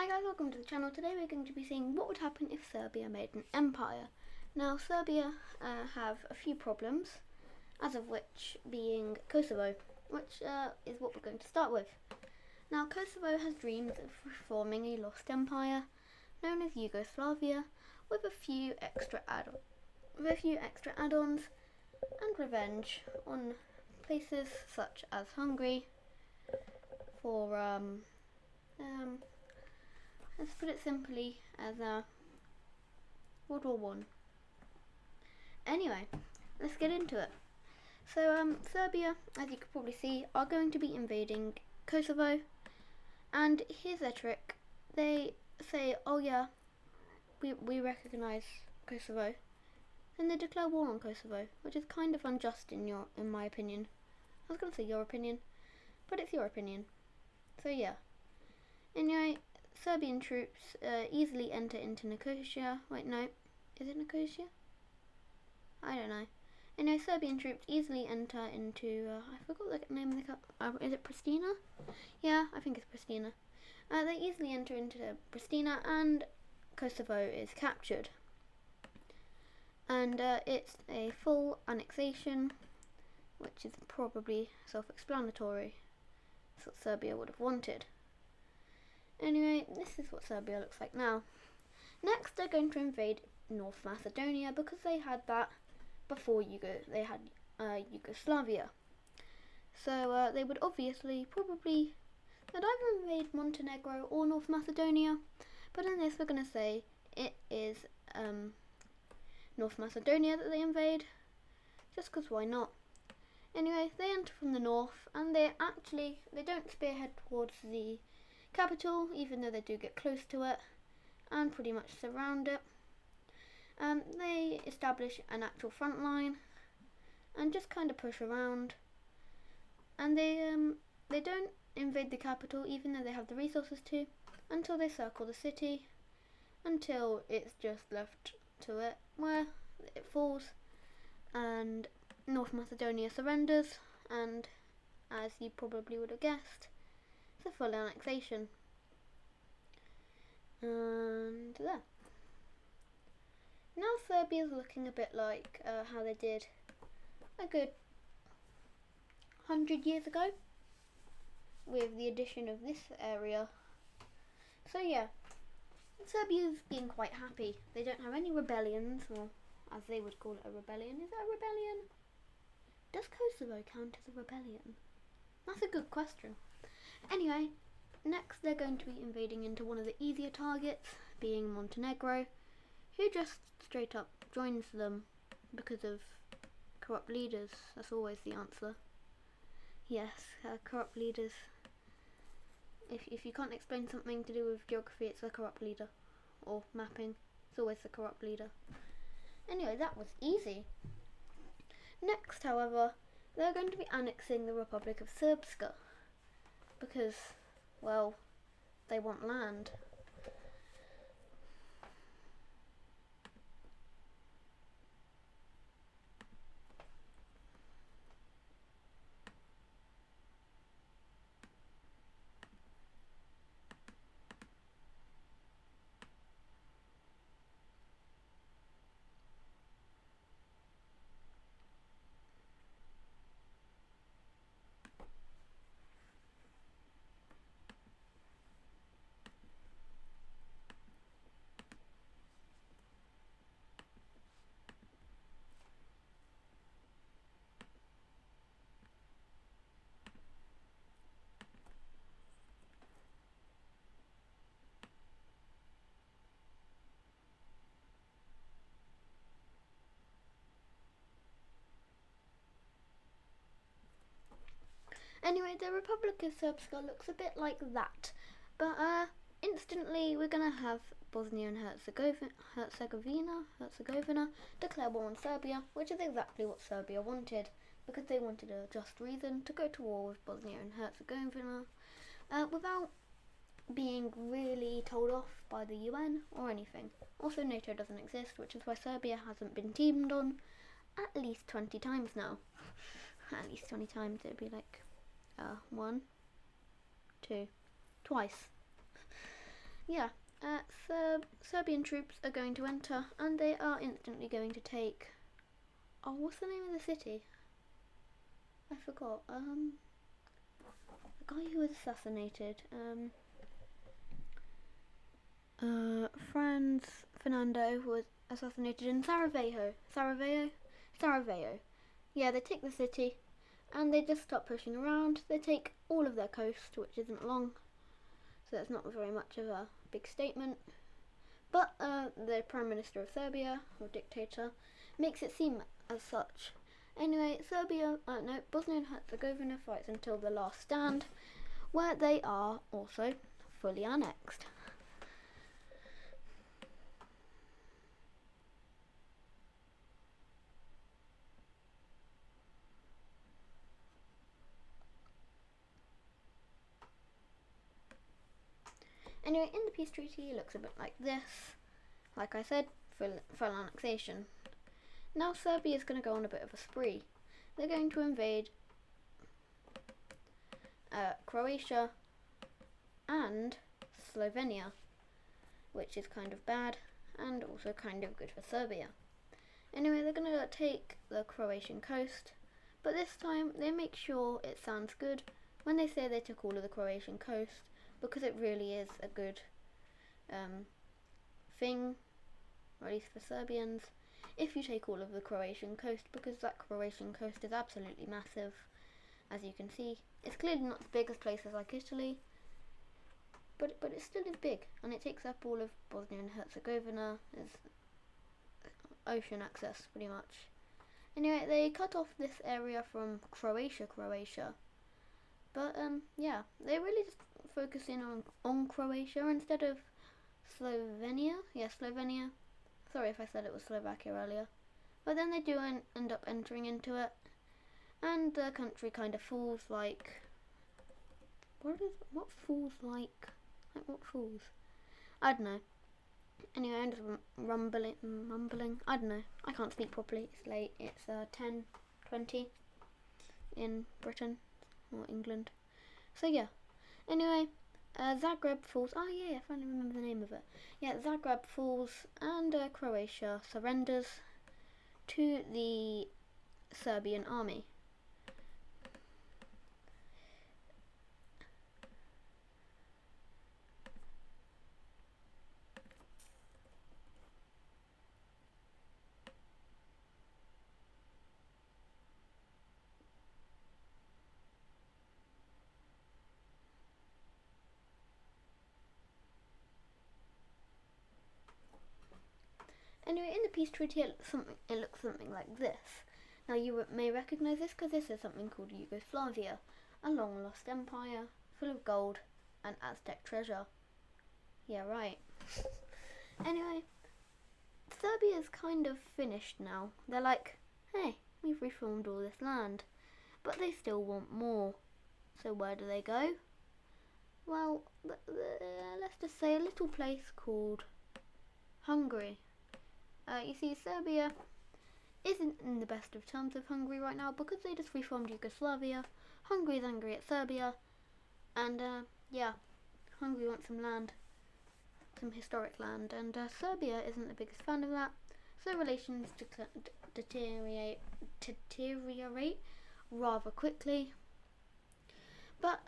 Hi guys, welcome to the channel. Today we're going to be seeing what would happen if Serbia made an empire. Now Serbia have a few problems, as of which being Kosovo, which is what we're going to start with. Now Kosovo has dreams of reforming a lost empire known as Yugoslavia with a few extra add-ons and revenge on places such as Hungary for let's put it simply as World War One. Anyway, let's get into it. So Serbia, as you could probably see, are going to be invading Kosovo, and here's their trick. They say, oh yeah, we recognise Kosovo, and they declare war on Kosovo, which is kind of unjust in my opinion. I was going to say your opinion, but it's your opinion. So yeah. Anyway, Serbian troops easily enter into Nicosia. Wait, no. Is it Nicosia? I don't know. Anyway, Serbian troops easily enter into... I forgot the name of the... is it Pristina? Yeah, I think it's Pristina. They easily enter into Pristina and Kosovo is captured. And it's a full annexation, which is probably self-explanatory. That's what Serbia would have wanted. Anyway, this is what Serbia looks like now. Next, they're going to invade North Macedonia because they had that before they had Yugoslavia. So they would obviously they'd either invade Montenegro or North Macedonia, but in this we're going to say it is North Macedonia that they invade, just because why not? Anyway, they enter from the north, and they don't spearhead towards the capital, even though they do get close to it and pretty much surround it. They establish an actual front line and just kind of push around, and they don't invade the capital, even though they have the resources to, until they circle the city, until it's just left to it where it falls and North Macedonia surrenders, and as you probably would have guessed, it's a full annexation. And there. Now Serbia's looking a bit like how they did a good 100 years ago, with the addition of this area. So yeah, Serbia's being quite happy. They don't have any rebellions, or as they would call it, a rebellion. Is that a rebellion? Does Kosovo count as a rebellion? That's a good question. Anyway, next they're going to be invading into one of the easier targets, being Montenegro, who just straight up joins them because of corrupt leaders. That's always the answer. Yes, corrupt leaders. If you can't explain something to do with geography, it's a corrupt leader. Or mapping, it's always the corrupt leader. Anyway, that was easy. Next, however, they're going to be annexing the Republic of Srpska, because, well, they want land. Anyway, the Republic of Srpska looks a bit like that, but instantly we're going to have Bosnia and Herzegovina declare war on Serbia, which is exactly what Serbia wanted, because they wanted a just reason to go to war with Bosnia and Herzegovina without being really told off by the UN or anything. Also, NATO doesn't exist, which is why Serbia hasn't been teamed on at least 20 times now. At least 20 times, it'd be like 1, 2, twice. yeah, Serbian troops are going to enter, and they are instantly going to take. Oh, what's the name of the city? I forgot. The guy who was assassinated. Franz Fernando was assassinated in Sarajevo. Sarajevo. Yeah, they take the city, and they just start pushing around. They take all of their coast, which isn't long, so that's not very much of a big statement. But the Prime Minister of Serbia, or dictator, makes it seem as such. Anyway, Bosnia and Herzegovina fights until the last stand, where they are also fully annexed. Anyway, in the peace treaty, it looks a bit like this. Like I said, full annexation. Now Serbia is going to go on a bit of a spree. They're going to invade Croatia and Slovenia, which is kind of bad and also kind of good for Serbia. Anyway, they're going to take the Croatian coast, but this time they make sure it sounds good when they say they took all of the Croatian coast, because it really is a good thing, or at least for Serbians, if you take all of the Croatian coast, because that Croatian coast is absolutely massive. As you can see, it's clearly not as big as places like Italy, but it still is big, and it takes up all of Bosnia and Herzegovina. It's ocean access, pretty much. Anyway, they cut off this area from Croatia, but yeah, they really just focus in on Croatia instead of Slovenia. Yeah, Slovenia. Sorry if I said it was Slovakia earlier. But then they do end up entering into it, and the country kind of falls like. What falls like? Like what falls? I don't know. Anyway, I ended up mumbling. I don't know. I can't speak properly. It's late. It's 10:20 in Britain or England. So yeah. Anyway, Zagreb falls. Oh yeah, I finally remember the name of it. Yeah, Zagreb falls, and Croatia surrenders to the Serbian army. Anyway, in the peace treaty, it looks something like this. Now, you may recognise this because this is something called Yugoslavia, a long-lost empire full of gold and Aztec treasure. Yeah, right. Anyway, Serbia's kind of finished now. They're like, hey, we've reformed all this land, but they still want more. So where do they go? Well, let's just say a little place called Hungary. You see, Serbia isn't in the best of terms with Hungary right now because they just reformed Yugoslavia. Hungary's angry at Serbia, and yeah, Hungary wants some land, some historic land, and Serbia isn't the biggest fan of that. So relations deteriorate rather quickly. But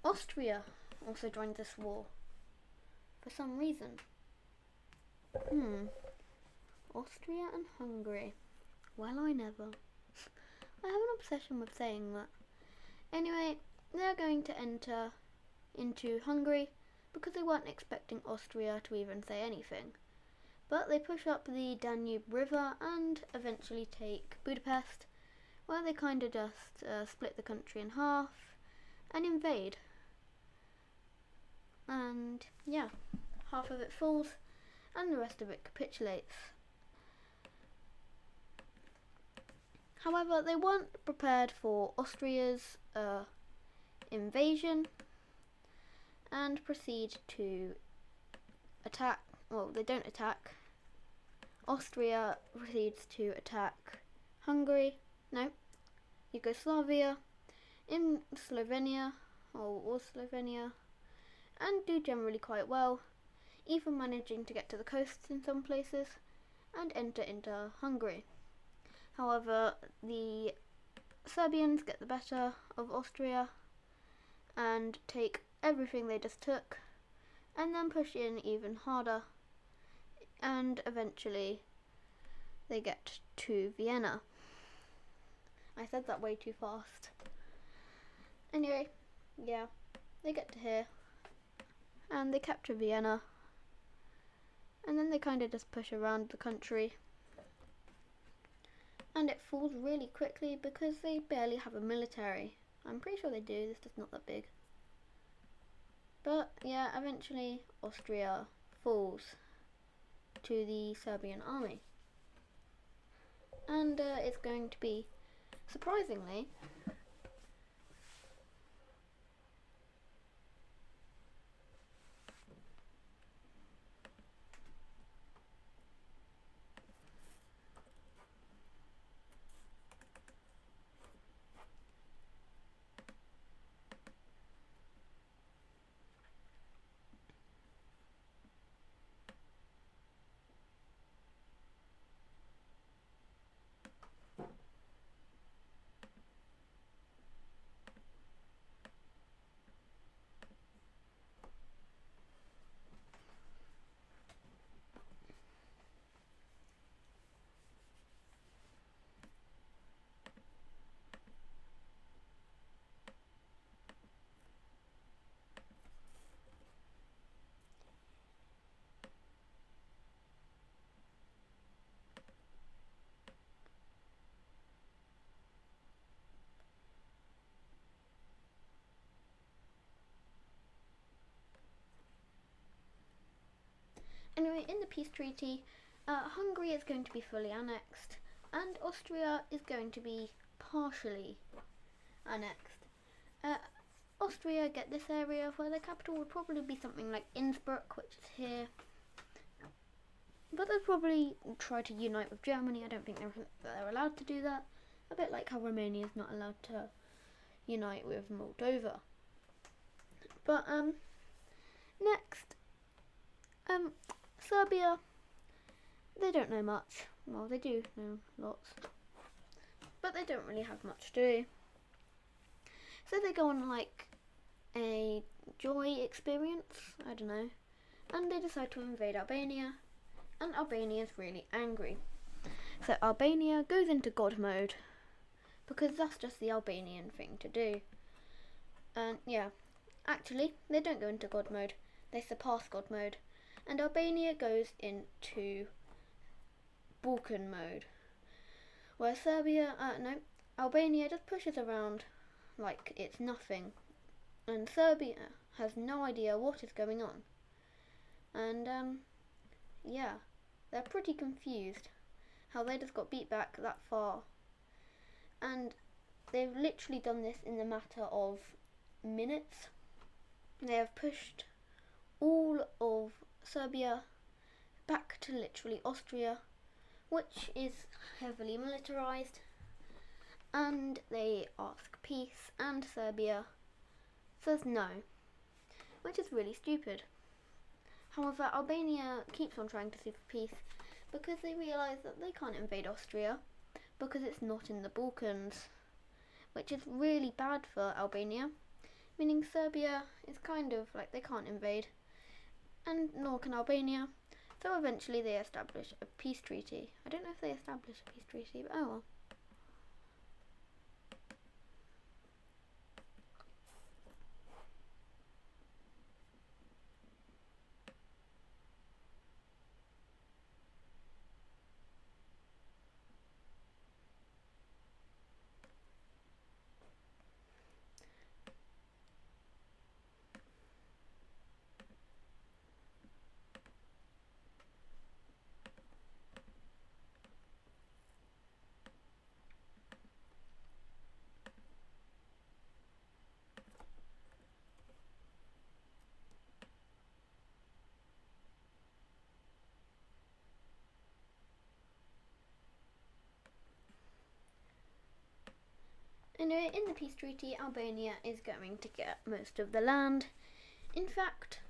Austria also joined this war for some reason. Austria and Hungary. Well, I never. I have an obsession with saying that. Anyway, they're going to enter into Hungary because they weren't expecting Austria to even say anything. But they push up the Danube River and eventually take Budapest, where they kind of just split the country in half and invade. And yeah, half of it falls and the rest of it capitulates. However, they weren't prepared for Austria's invasion and proceed to attack. Well, they don't attack. Austria proceeds to attack Yugoslavia, in Slovenia, or Slovenia, and do generally quite well, even managing to get to the coasts in some places and enter into Hungary. However, the Serbians get the better of Austria and take everything they just took and then push in even harder, and eventually they get to Vienna. I said that way too fast. Anyway, yeah, they get to here and they capture Vienna, and then they kind of just push around the country, and it falls really quickly because they barely have a military. I'm pretty sure they do, it's just not that big. But yeah, eventually Austria falls to the Serbian army, and it's going to be, surprisingly, anyway, in the peace treaty, Hungary is going to be fully annexed, and Austria is going to be partially annexed. Austria get this area where their capital would probably be something like Innsbruck, which is here. But they'll probably try to unite with Germany. I don't think they're allowed to do that. A bit like how Romania is not allowed to unite with Moldova. But next, Serbia. They don't know much. Well, they do know lots, but they don't really have much to do. So they go on like a joy experience, I don't know, and they decide to invade Albania, and Albania is really angry. So Albania goes into God mode, because that's just the Albanian thing to do. And yeah, actually, they don't go into God mode, they surpass God mode, and Albania goes into Balkan mode, where Albania just pushes around like it's nothing, and Serbia has no idea what is going on. And yeah, they're pretty confused how they just got beat back that far, and they've literally done this in the matter of minutes. They have pushed all of Serbia back to literally Austria, which is heavily militarized, and they ask peace, and Serbia says no, which is really stupid. However, Albania keeps on trying to sue for peace because they realise that they can't invade Austria because it's not in the Balkans, which is really bad for Albania, meaning Serbia is kind of like they can't invade, and nor can Albania. So eventually they establish a peace treaty. I don't know if they establish a peace treaty, but oh well. Anyway, in the peace treaty, Albania is going to get most of the land, In fact,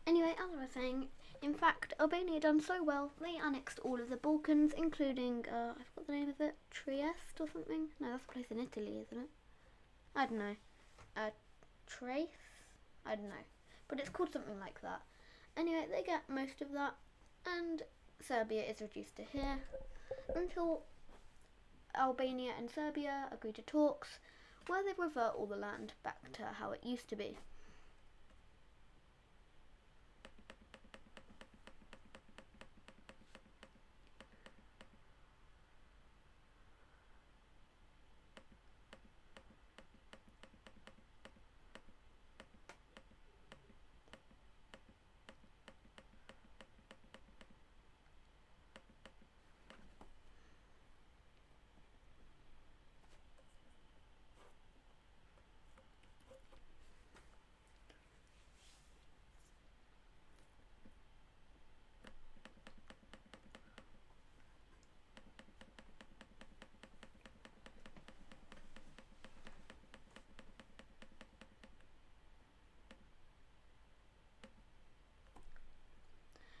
anyway, as I was saying, in fact, Albania done so well, they annexed all of the Balkans, including, I forgot the name of it, Trieste or something? No, that's a place in Italy, isn't it? I don't know. Trace? I don't know. But it's called something like that. Anyway, they get most of that, and Serbia is reduced to here, until Albania and Serbia agree to talks, where they revert all the land back to how it used to be.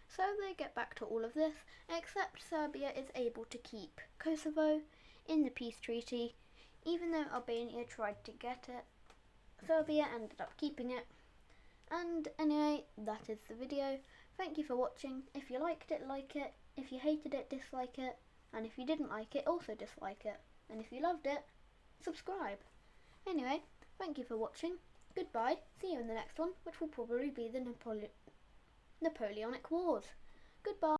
So they get back to all of this, except Serbia is able to keep Kosovo in the peace treaty, even though Albania tried to get it. Serbia ended up keeping it. And anyway, that is the video. Thank you for watching. If you liked it, like it. If you hated it, dislike it. And if you didn't like it, also dislike it. And if you loved it, subscribe. Anyway, thank you for watching. Goodbye. See you in the next one, which will probably be the Napoleonic Wars. Goodbye.